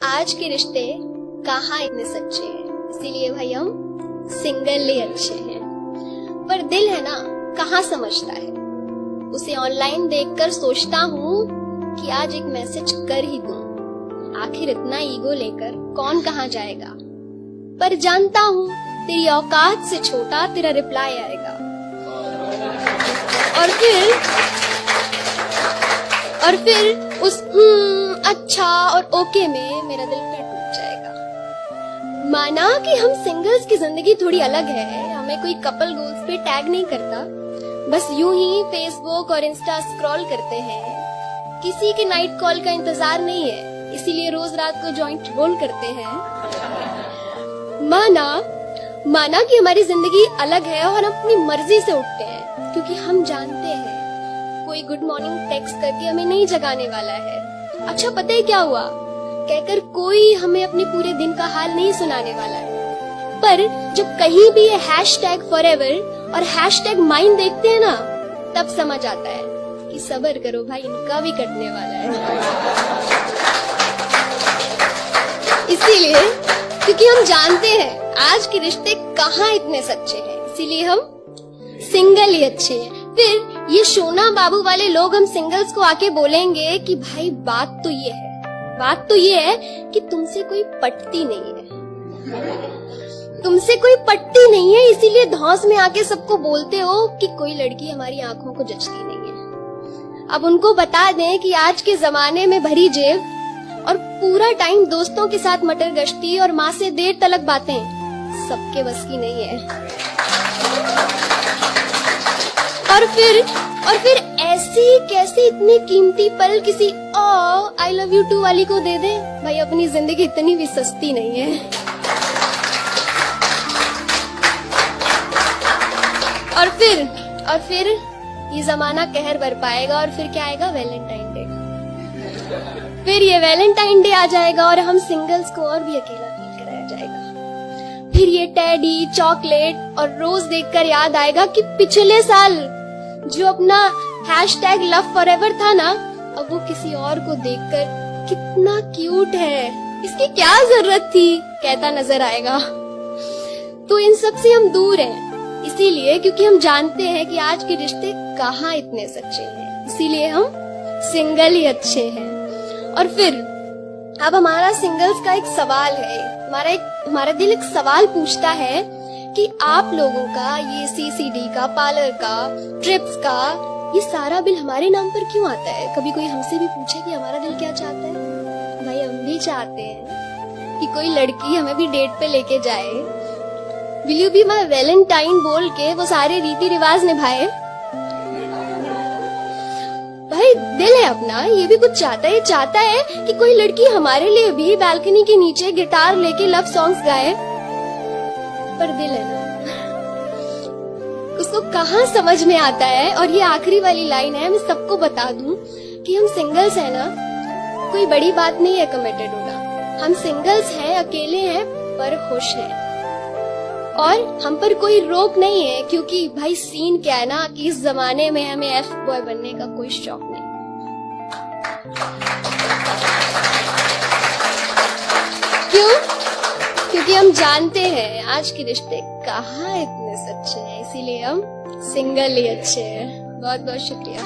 आज के रिश्ते कहाँ इतने सच्चे हैं, इसीलिए भाई हम सिंगल ही अच्छे हैं। पर दिल है ना कहाँ समझता है, उसे ऑनलाइन देखकर सोचता हूँ कि आज एक मैसेज कर ही दूं। आखिर इतना ईगो लेकर कौन कहाँ जाएगा, पर जानता हूँ तेरी औकात से छोटा तेरा रिप्लाई आएगा। और फिर उस अच्छा और ओके में मेरा दिल फिर टूट जाएगा। माना कि हम सिंगल्स की जिंदगी थोड़ी अलग है, हमें कोई कपल गोल्स पे टैग नहीं करता, बस यूं ही फेसबुक और इंस्टा स्क्रॉल करते हैं। किसी के नाइट कॉल का इंतजार नहीं है, इसीलिए रोज रात को जॉइंट रोल करते हैं। माना कि हमारी जिंदगी अलग है और हम अपनी मर्जी से उठते हैं, क्योंकि हम जानते हैं कोई गुड मॉर्निंग टेक्स्ट करके हमें नहीं जगाने वाला है। अच्छा पता है क्या हुआ कहकर कोई हमें अपने पूरे दिन का हाल नहीं सुनाने वाला है। पर जब कहीं भी ये #forever और #mine देखते हैं ना, तब समझ आता है कि सब्र करो भाई, इनका भी कटने वाला है। इसीलिए क्योंकि हम जानते हैं आज के रिश्ते कहाँ इतने सच्चे हैं, इसीलिए हम सिंगल ही अच्छे हैं। फिर ये सोना बाबू वाले लोग हम सिंगल्स को आके बोलेंगे कि भाई बात तो ये है कि तुमसे कोई पटती नहीं है, इसीलिए धौंस में आके सबको बोलते हो कि कोई लड़की हमारी आंखों को जचती नहीं है। अब उनको बता दें कि आज के जमाने में भरी जेब और पूरा टाइम दोस्तों के साथ मटर गश्ती और माँ से देर तलक बातें सबके बस की नहीं है। और फिर ऐसी कैसे इतने कीमती पल किसी आई लव यू टू वाली को दे दे। भाई अपनी जिंदगी इतनी भी सस्ती नहीं है। और फिर ये जमाना कहर बरपाएगा और फिर क्या आएगा, वैलेंटाइन डे। फिर ये वैलेंटाइन डे आ जाएगा और हम सिंगल्स को और भी अकेला फील कराया जाएगा। फिर ये टेडी, चॉकलेट और रोज देखकर याद आएगा कि पिछले साल जो अपना #LoveForever था ना, अब वो किसी और को देखकर कितना क्यूट है, इसकी क्या जरूरत थी कहता नजर आएगा। तो इन सब से हम दूर हैं, इसीलिए क्योंकि हम जानते हैं कि आज के रिश्ते कहाँ इतने सच्चे हैं, इसीलिए हम सिंगल ही अच्छे हैं। और फिर अब हमारा सिंगल्स का एक सवाल है, हमारा दिल एक सवाल पूछता है कि आप लोगों का ये CCD का, पार्लर का, ट्रिप्स का ये सारा बिल हमारे नाम पर क्यों आता है। कभी कोई हमसे भी पूछे कि हमारा दिल क्या चाहता है। भाई हम भी चाहते हैं कि कोई लड़की हमें भी डेट पे लेके जाए, will you be my Valentine बोल के वो सारे रीति रिवाज निभाए। भाई दिल है अपना, ये भी कुछ चाहता है कि कोई लड़की हमारे लिए भी बालकनी के नीचे गिटार लेके लव सॉन्ग्स गाए। पर दिल है ना, उसको कहाँ समझ में आता है। और ये आखिरी वाली लाइन है, मैं सबको बता दूं कि हम सिंगल्स है ना, कोई बड़ी बात नहीं है कमिटेड होना। हम सिंगल्स हैं, अकेले हैं पर खुश हैं, और हम पर कोई रोक नहीं है, क्योंकि भाई सीन क्या है ना कि इस जमाने में हमें F बॉय बनने का कोई शौक नहीं। क्यों? क्योंकि हम जानते हैं आज के रिश्ते कहाँ इतने सच्चे हैं, इसीलिए हम सिंगल ही अच्छे हैं। बहुत बहुत शुक्रिया।